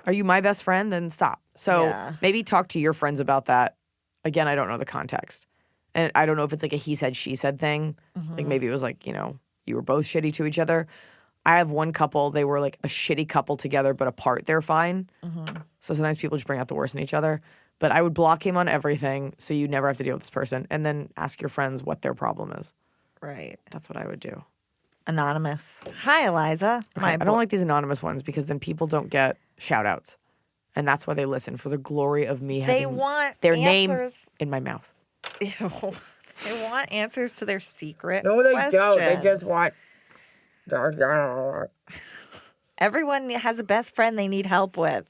[SPEAKER 1] are you my best friend? Then stop. So maybe talk to your friends about that. Again, I don't know the context. And I don't know if it's like a he said, she said thing. Like maybe it was like, you know, you were both shitty to each other. I have one couple, they were like a shitty couple together, but apart they're fine. So sometimes people just bring out the worst in each other. But I would block him on everything so you never have to deal with this person. And then ask your friends what their problem is.
[SPEAKER 2] Right.
[SPEAKER 1] That's what I would do.
[SPEAKER 2] Anonymous. Hi, Eliza.
[SPEAKER 1] Okay, I don't like these anonymous ones because then people don't get shout outs. And that's why they listen, for the glory of me
[SPEAKER 2] They
[SPEAKER 1] having
[SPEAKER 2] want
[SPEAKER 1] their
[SPEAKER 2] answers.
[SPEAKER 1] name in my mouth.
[SPEAKER 2] Ew. They want answers to their secret
[SPEAKER 1] No, they
[SPEAKER 2] questions.
[SPEAKER 1] don't. They just want...
[SPEAKER 2] Everyone has a best friend they need help with.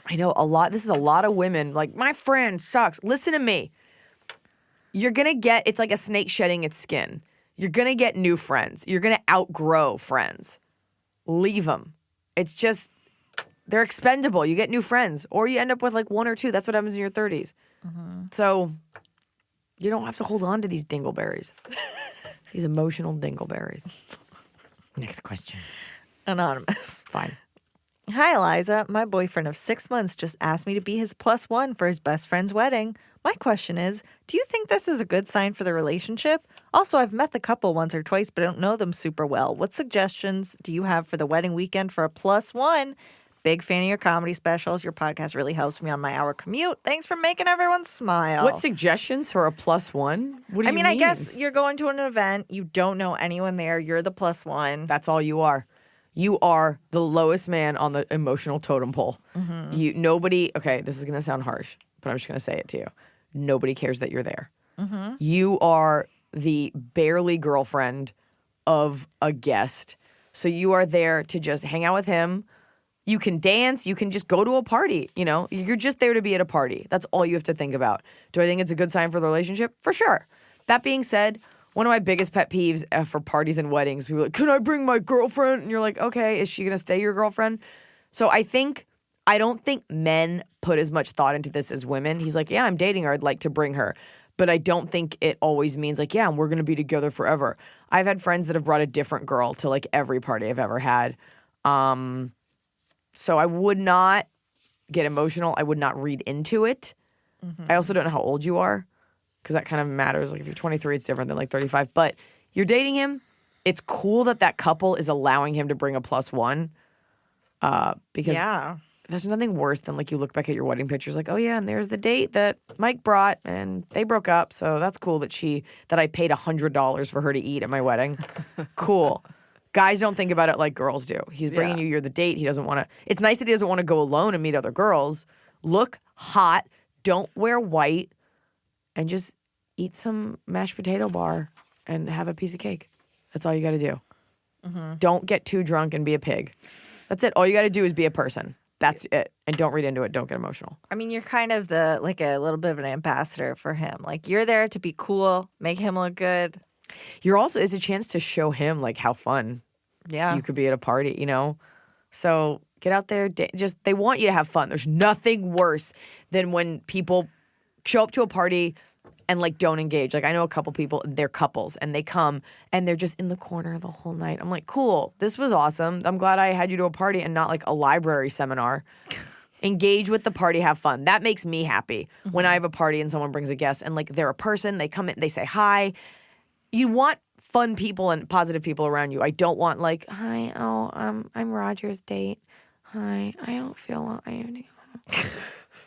[SPEAKER 1] I know a lot. This is a lot of women. Like, my friend sucks. Listen to me. You're going to get, it's like a snake shedding its skin. You're going to get new friends. You're going to outgrow friends. Leave them. It's just, they're expendable. You get new friends. Or you end up with like one or two. That's what happens in your 30s. So you don't have to hold on to these dingleberries. These emotional dingleberries. Next question.
[SPEAKER 2] Anonymous.
[SPEAKER 1] Fine.
[SPEAKER 2] Hi, Eliza. My boyfriend of 6 months just asked me to be his +1 for his best friend's wedding. My question is, do you think this is a good sign for the relationship? Also, I've met the couple once or twice, but I don't know them super well. What suggestions do you have for the wedding weekend for a +1? Big fan of your comedy specials. Your podcast really helps me on my hour commute. Thanks for making everyone smile.
[SPEAKER 1] What suggestions for a +1? What do you mean?
[SPEAKER 2] I guess you're going to an event. You don't know anyone there. You're the +1.
[SPEAKER 1] That's all you are. You are the lowest man on the emotional totem pole. Nobody, okay, this is going to sound harsh, but I'm just going to say it to you. Nobody cares that you're there. You are the barely girlfriend of a guest. So you are there to just hang out with him. You can dance. You can just go to a party. You know, you're just there to be at a party. That's all you have to think about. Do I think it's a good sign for the relationship? For sure. That being said, one of my biggest pet peeves for parties and weddings, people are like, can I bring my girlfriend? And you're like, okay, is she going to stay your girlfriend? So I don't think men put as much thought into this as women. He's like, yeah, I'm dating her. I'd like to bring her. But I don't think it always means like, yeah, we're going to be together forever. I've had friends that have brought a different girl to like every party I've ever had. So I would not get emotional. I would not read into it. I also don't know how old you are, because that kind of matters. Like if you're 23, it's different than like 35. But you're dating him. It's cool that couple is allowing him to bring a + 1. Because there's nothing worse than like you look back at your wedding pictures like, oh yeah, and there's the date that Mike brought and they broke up. So that's cool that I paid $100 for her to eat at my wedding. Cool. Guys don't think about it like girls do. He's bringing you, you're the date. He doesn't want to. It's nice that he doesn't want to go alone and meet other girls. Look hot. Don't wear white. And just eat some mashed potato bar and have a piece of cake. That's all you got to do. Don't get too drunk and be a pig. That's it. All you got to do is be a person. That's it. And don't read into it. Don't get emotional.
[SPEAKER 2] I mean, you're kind of a little bit of an ambassador for him. Like, you're there to be cool, make him look good.
[SPEAKER 1] It's a chance to show him like how fun you could be at a party, you know? So get out there. They want you to have fun. There's nothing worse than when people show up to a party and like don't engage. Like I know a couple people, they're couples, and they come and they're just in the corner the whole night. I'm like, cool, this was awesome. I'm glad I had you to a party and not like a library seminar. Engage with the party, have fun. That makes me happy when I have a party and someone brings a guest and like they're a person, they come in, they say hi. You want fun people and positive people around you. I don't want like, hi, I'm Roger's date. Hi, I don't feel well. I have to go.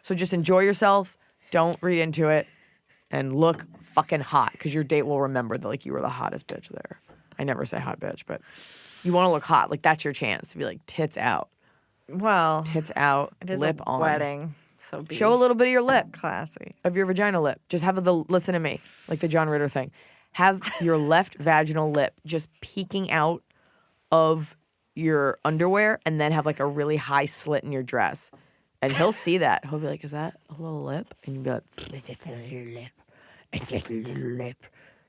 [SPEAKER 1] So just enjoy yourself. Don't read into it. And look fucking hot, because your date will remember that like you were the hottest bitch there. I never say hot bitch, but you want to look hot. Like that's your chance to be like tits out.
[SPEAKER 2] Well,
[SPEAKER 1] Tits out,
[SPEAKER 2] it is
[SPEAKER 1] lip
[SPEAKER 2] a
[SPEAKER 1] on.
[SPEAKER 2] wedding, so
[SPEAKER 1] Show a little bit of your lip,
[SPEAKER 2] classy.
[SPEAKER 1] of your vagina lip. Just have listen to me, like the John Ritter thing. Have your left vaginal lip just peeking out of your underwear, and then have like a really high slit in your dress. And he'll see that. He'll be like, is that a little lip? And you'll be like, it's just a little lip. It's just a little lip.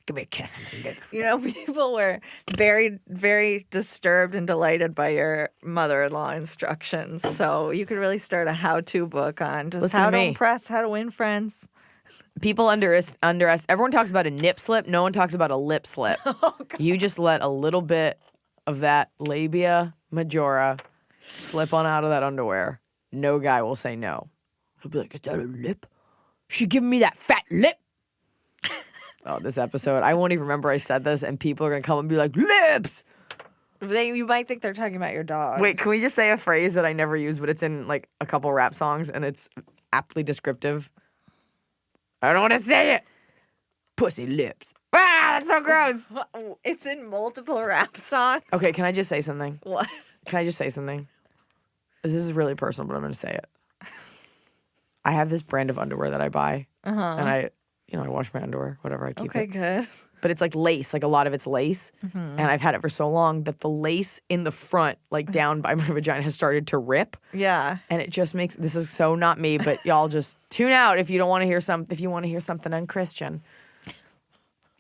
[SPEAKER 1] Give me a kiss on the lip.
[SPEAKER 2] You know, people were very, very disturbed and delighted by your mother-in-law instructions. So you could really start a how-to book on just
[SPEAKER 1] Listen
[SPEAKER 2] how
[SPEAKER 1] to
[SPEAKER 2] to
[SPEAKER 1] me.
[SPEAKER 2] impress, how to win friends.
[SPEAKER 1] People everyone talks about a nip slip. No one talks about a lip slip. You just let a little bit of that labia majora slip on out of that underwear. No guy will say no. He'll be like, is that a lip? She giving me that fat lip. Oh, this episode, I won't even remember I said this, and people are going to come and be like, lips!
[SPEAKER 2] You might think they're talking about your dog.
[SPEAKER 1] Wait, can we just say a phrase that I never use, but it's in like a couple rap songs, and it's aptly descriptive. I don't want to say it. Pussy lips. Ah, that's so gross.
[SPEAKER 2] It's in multiple rap songs.
[SPEAKER 1] Okay, can I just say something?
[SPEAKER 2] What?
[SPEAKER 1] Can I just say something? This is really personal, but I'm going to say it. I have this brand of underwear that I buy, and I wash my underwear, whatever, I keep it.
[SPEAKER 2] Okay, good.
[SPEAKER 1] But it's like lace, like a lot of it's lace. And I've had it for so long that the lace in the front, like down by my vagina, has started to rip.
[SPEAKER 2] Yeah.
[SPEAKER 1] And it just makes, this is so not me, but y'all just tune out if you don't want to hear if you want to hear something unchristian.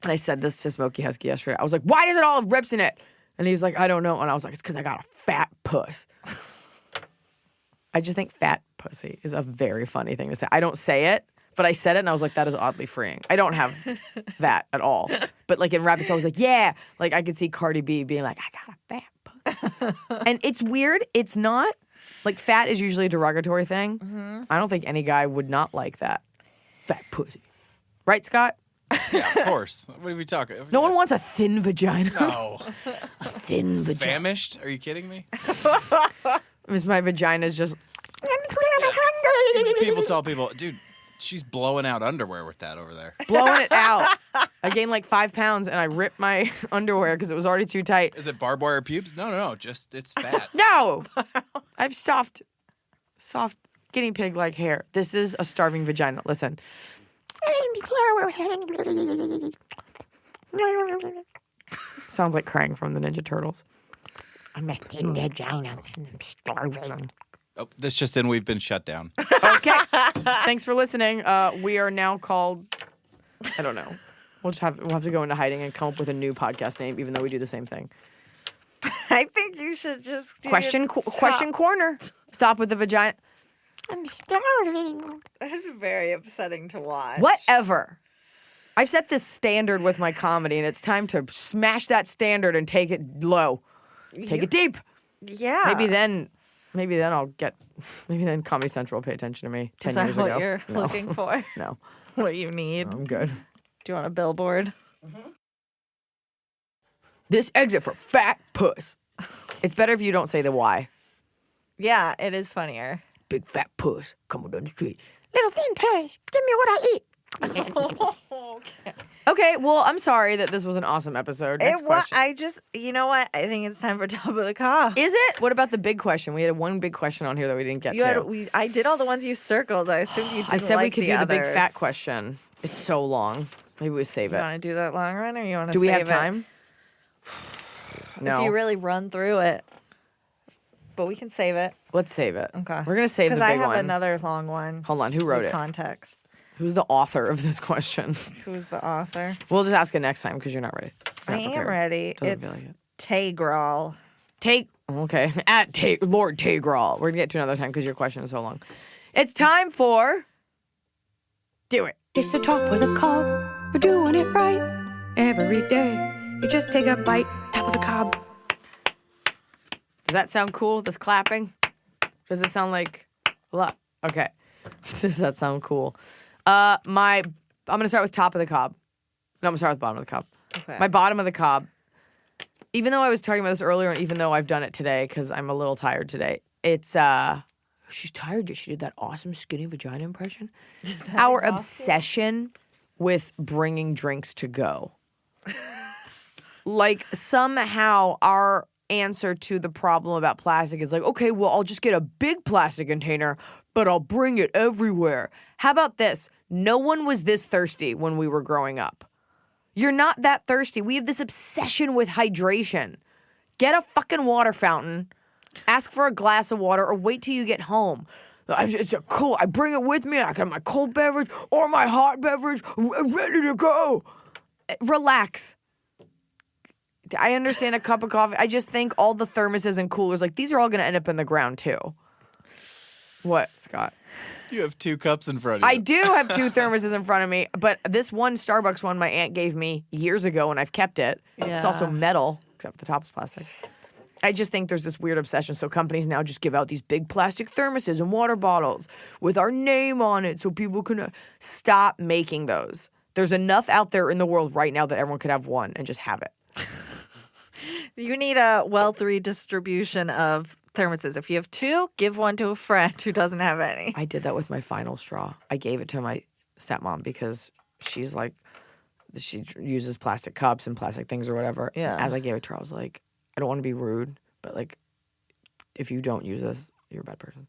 [SPEAKER 1] And I said this to Smokey Husky yesterday. I was like, why does it all have rips in it? And he was like, I don't know. And I was like, it's because I got a fat puss. I just think fat pussy is a very funny thing to say. I don't say it. But I said it and I was like, that is oddly freeing. I don't have that at all. But like in rap, it's always like, yeah. Like I could see Cardi B being like, I got a fat pussy. And it's weird. It's not, like fat is usually a derogatory thing. I don't think any guy would not like that. Fat pussy. Right, Scott?
[SPEAKER 3] Yeah, of course. What are we talking?
[SPEAKER 1] No one wants a thin vagina.
[SPEAKER 3] No.
[SPEAKER 1] A thin vagina.
[SPEAKER 3] Famished? Are you kidding me?
[SPEAKER 1] Because my vagina's just.
[SPEAKER 3] People tell people, dude, she's blowing out underwear with that over there.
[SPEAKER 1] Blowing it out. I gained like 5 pounds and I ripped my underwear because it was already too tight.
[SPEAKER 3] Is it barbed wire pubes? No. Just it's fat.
[SPEAKER 1] No! I have soft guinea pig-like hair. This is a starving vagina. Listen. Sounds like crying from the Ninja Turtles. I'm a thin vagina. I'm starving.
[SPEAKER 3] Oh, this just in, we've been shut down.
[SPEAKER 1] Okay. Thanks for listening. We are now called, I don't know. We'll have to go into hiding and come up with a new podcast name, even though we do the same thing.
[SPEAKER 2] I think you should just
[SPEAKER 1] Question corner. Stop with the vagina.
[SPEAKER 2] This is very upsetting to watch.
[SPEAKER 1] Whatever. I've set this standard with my comedy, and it's time to smash that standard and take it low. Take it deep.
[SPEAKER 2] Yeah.
[SPEAKER 1] Maybe then Comedy Central will pay attention to me 10
[SPEAKER 2] Is that
[SPEAKER 1] years
[SPEAKER 2] what
[SPEAKER 1] ago.
[SPEAKER 2] you're looking for?
[SPEAKER 1] No.
[SPEAKER 2] What you need?
[SPEAKER 1] I'm good.
[SPEAKER 2] Do you want a billboard?
[SPEAKER 1] This exit for fat puss. It's better if you don't say the why.
[SPEAKER 2] Yeah, it is funnier.
[SPEAKER 1] Big fat puss coming down the street. Little thin puss, give me what I eat.
[SPEAKER 2] Okay.
[SPEAKER 1] Okay, well, I'm sorry that this was an awesome episode. Next question.
[SPEAKER 2] You know what? I think it's time for Top of the Cop.
[SPEAKER 1] Is it? What about the big question? We had one big question on here that we didn't get to.
[SPEAKER 2] I did all the ones you circled. I assumed you didn't
[SPEAKER 1] I said
[SPEAKER 2] like
[SPEAKER 1] we could do the big
[SPEAKER 2] others.
[SPEAKER 1] fat question. It's so long. Maybe we save
[SPEAKER 2] You
[SPEAKER 1] it.
[SPEAKER 2] want to do that long run, or you want to?
[SPEAKER 1] Do we
[SPEAKER 2] save
[SPEAKER 1] have time? No.
[SPEAKER 2] If you really run through it, but we can save it.
[SPEAKER 1] Let's save it.
[SPEAKER 2] Okay.
[SPEAKER 1] We're gonna save the big
[SPEAKER 2] because I have
[SPEAKER 1] one.
[SPEAKER 2] another long one.
[SPEAKER 1] Hold on. Who wrote
[SPEAKER 2] with
[SPEAKER 1] it?
[SPEAKER 2] Context.
[SPEAKER 1] Who's the author of this question?
[SPEAKER 2] Who's the author?
[SPEAKER 1] We'll just ask it next time because you're not ready.
[SPEAKER 2] I
[SPEAKER 1] Not
[SPEAKER 2] am
[SPEAKER 1] prepared.
[SPEAKER 2] ready.
[SPEAKER 1] Doesn't feel
[SPEAKER 2] It's
[SPEAKER 1] like it.
[SPEAKER 2] Tagral.
[SPEAKER 1] Okay. At Lord Tagral. We're gonna get to another time because your question is so long. It's time for Do It. It's the top of the cob. We're doing it right every day. You just take a bite. Top of the cob. Does that sound cool? This clapping? Does it sound like a lot? Okay. Does that sound cool? I'm gonna start with top of the cob. No, I'm gonna start with bottom of the cob.
[SPEAKER 2] Okay.
[SPEAKER 1] My bottom of the cob. Even though I was talking about this earlier, and even though I've done it today because I'm a little tired today, it's she's tired. She did that awesome skinny vagina impression. Our obsession with bringing drinks to go. Like somehow our answer to the problem about plastic is like, okay, well, I'll just get a big plastic container, but I'll bring it everywhere. How about this? No one was this thirsty when we were growing up. You're not that thirsty. We have this obsession with hydration. Get a fucking water fountain, ask for a glass of water, or wait till you get home. It's cool. I bring it with me. I got my cold beverage or my hot beverage ready to go. Relax. I understand a cup of coffee. I just think all the thermoses and coolers, like these are all going to end up in the ground too. What, Scott?
[SPEAKER 3] You have 2 cups in front of you.
[SPEAKER 1] I do have 2 thermoses in front of me, but this one Starbucks one my aunt gave me years ago and I've kept it. It's also metal, except the top is plastic. I just think there's this weird obsession. So companies now just give out these big plastic thermoses and water bottles with our name on it so people can stop making those. There's enough out there in the world right now that everyone could have one and just have it.
[SPEAKER 2] You need a wealth redistribution of thermoses. If you have 2, give one to a friend who doesn't have any.
[SPEAKER 1] I did that with my final straw. I gave it to my stepmom because she's like, she uses plastic cups and plastic things or whatever.
[SPEAKER 2] Yeah.
[SPEAKER 1] And as I gave it to her, I was like, I don't want to be rude, but like, if you don't use this, you're a bad person.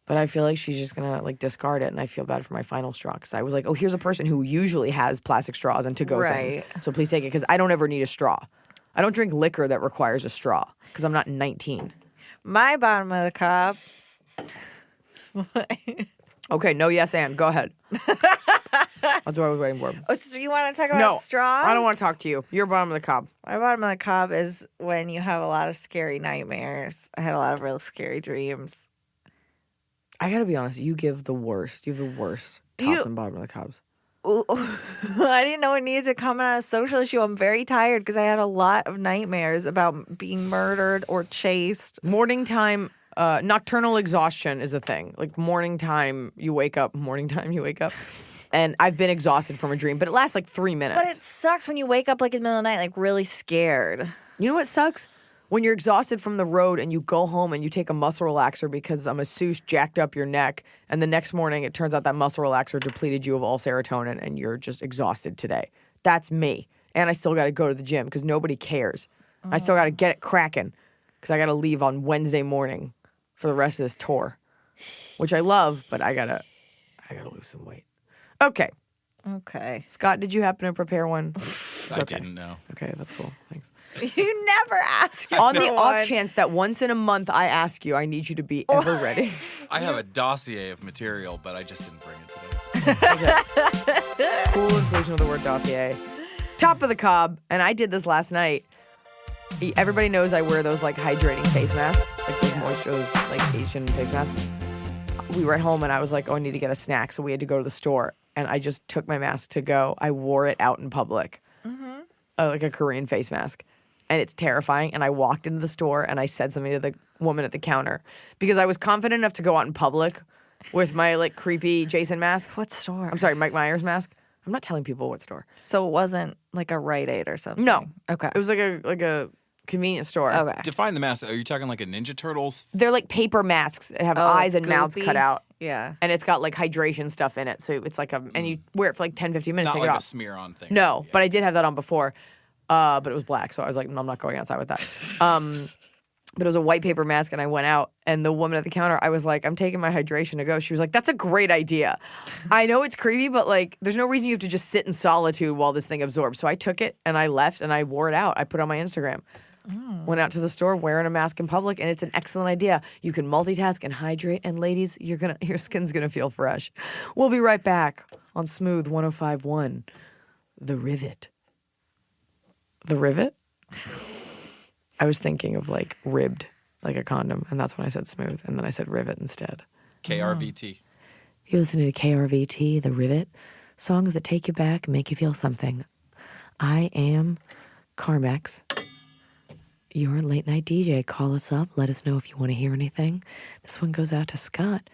[SPEAKER 1] But I feel like she's just gonna like discard it, and I feel bad for my final straw because I was like, oh, here's a person who usually has plastic straws and to-go things, so please take it because I don't ever need a straw. I don't drink liquor that requires a straw because I'm not 19.
[SPEAKER 2] My bottom of the cup.
[SPEAKER 1] Okay, no, yes, and go ahead. That's what I was waiting for.
[SPEAKER 2] Oh, so you want to talk about
[SPEAKER 1] No,
[SPEAKER 2] straws?
[SPEAKER 1] I don't want to talk to you. You're bottom of the cob.
[SPEAKER 2] My bottom of the cup is when you have a lot of scary nightmares. I had a lot of real scary dreams.
[SPEAKER 1] I gotta be honest. You give the worst. You have the worst tops and bottom of the cobs.
[SPEAKER 2] I didn't know it needed to come on a social issue. I'm very tired because I had a lot of nightmares about being murdered or chased.
[SPEAKER 1] Morning time, nocturnal exhaustion is a thing. Like morning time, you wake up. And I've been exhausted from a dream, but it lasts like 3 minutes.
[SPEAKER 2] But it sucks when you wake up like in the middle of the night, like really scared.
[SPEAKER 1] You know what sucks? When you're exhausted from the road and you go home and you take a muscle relaxer because a masseuse jacked up your neck, and the next morning it turns out that muscle relaxer depleted you of all serotonin and you're just exhausted today. That's me. And I still got to go to the gym because nobody cares. I still got to get it cracking because I got to leave on Wednesday morning for the rest of this tour, which I love, but I gotta lose some weight. Okay. Scott, did you happen to prepare one?
[SPEAKER 3] I didn't know.
[SPEAKER 1] Okay, that's cool. Thanks.
[SPEAKER 2] You never ask.
[SPEAKER 1] On the off chance that once in a month I ask you, I need you to be ever ready.
[SPEAKER 3] I have a dossier of material, but I just didn't bring it today.
[SPEAKER 1] Okay. Cool inclusion of the word dossier. Top of the cob, and I did this last night. Everybody knows I wear those like hydrating face masks, like those moisture, those like Asian face masks. We were at home and I was like, oh, I need to get a snack, so we had to go to the store. And I just took my mask to go. I wore it out in public, like a Korean face mask. And it's terrifying. And I walked into the store and I said something to the woman at the counter because I was confident enough to go out in public with my like creepy Jason mask.
[SPEAKER 2] What store?
[SPEAKER 1] I'm sorry, Mike Myers mask. I'm not telling people what store.
[SPEAKER 2] So it wasn't like a Rite Aid or something?
[SPEAKER 1] No.
[SPEAKER 2] Okay.
[SPEAKER 1] It was like a convenience store.
[SPEAKER 2] Okay.
[SPEAKER 3] Define the mask. Are you talking like a Ninja Turtles?
[SPEAKER 1] They're like paper masks that have eyes and mouths
[SPEAKER 2] goopy?
[SPEAKER 1] cut out.
[SPEAKER 2] Yeah.
[SPEAKER 1] And it's got like hydration stuff in it. So it's like and you wear it for like 10, 15 minutes.
[SPEAKER 3] Not
[SPEAKER 1] take it
[SPEAKER 3] like a
[SPEAKER 1] off.
[SPEAKER 3] smear on thing.
[SPEAKER 1] No,
[SPEAKER 3] Yeah.
[SPEAKER 1] but I did have that on before. But it was black. So I was like, no, I'm not going outside with that. But it was a white paper mask, and I went out, and the woman at the counter, I was like, I'm taking my hydration to go. She was like, that's a great idea. I know it's creepy, but like, there's no reason you have to just sit in solitude while this thing absorbs. So I took it, and I left, and I wore it out. I put it on my Instagram. Went out to the store wearing a mask in public, and it's an excellent idea. You can multitask and hydrate, and ladies, your skin's gonna feel fresh. We'll be right back on Smooth 105.1. The Rivet. The Rivet? I was thinking of like ribbed, like a condom, and that's when I said smooth, and then I said rivet instead.
[SPEAKER 3] KRVT.
[SPEAKER 1] You're listening to KRVT, The Rivet, songs that take you back, make you feel something. I am Carmex, your late night DJ. Call us up, let us know if you want to hear anything. This one goes out to Scott.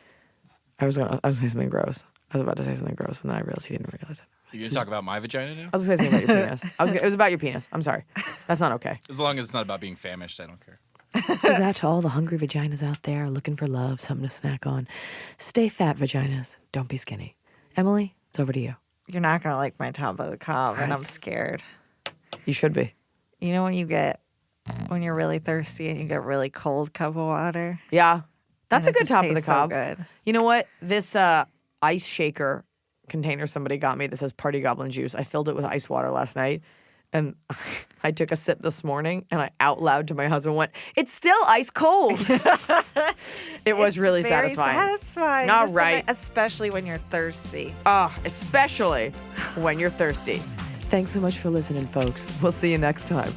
[SPEAKER 1] I was gonna say something gross. I was about to say something gross, but then I realized he didn't realize it.
[SPEAKER 3] You're going to talk about my vagina now?
[SPEAKER 1] I was going to say something about your penis. It was about your penis. I'm sorry. That's not okay.
[SPEAKER 3] As long as it's not about being famished, I don't care.
[SPEAKER 1] This goes out to all the hungry vaginas out there looking for love, something to snack on. Stay fat, vaginas. Don't be skinny. Emily, it's over to you.
[SPEAKER 2] You're not going to like my top of the cob, and I'm scared.
[SPEAKER 1] You should be.
[SPEAKER 2] You know when you're really thirsty and you get really cold cup of water?
[SPEAKER 1] Yeah. That's
[SPEAKER 2] And
[SPEAKER 1] a
[SPEAKER 2] it
[SPEAKER 1] good
[SPEAKER 2] just
[SPEAKER 1] top of the
[SPEAKER 2] tastes so
[SPEAKER 1] cob.
[SPEAKER 2] good.
[SPEAKER 1] You know what? This ice shaker container somebody got me that says Party Goblin Juice. I filled it with ice water last night, and I took a sip this morning, and I out loud to my husband went, "It's still ice cold." It was really
[SPEAKER 2] Very
[SPEAKER 1] satisfying.
[SPEAKER 2] satisfying.
[SPEAKER 1] All
[SPEAKER 2] Just
[SPEAKER 1] right.
[SPEAKER 2] Especially when you're thirsty.
[SPEAKER 1] Especially when you're thirsty. Thanks so much for listening, folks. We'll see you next time.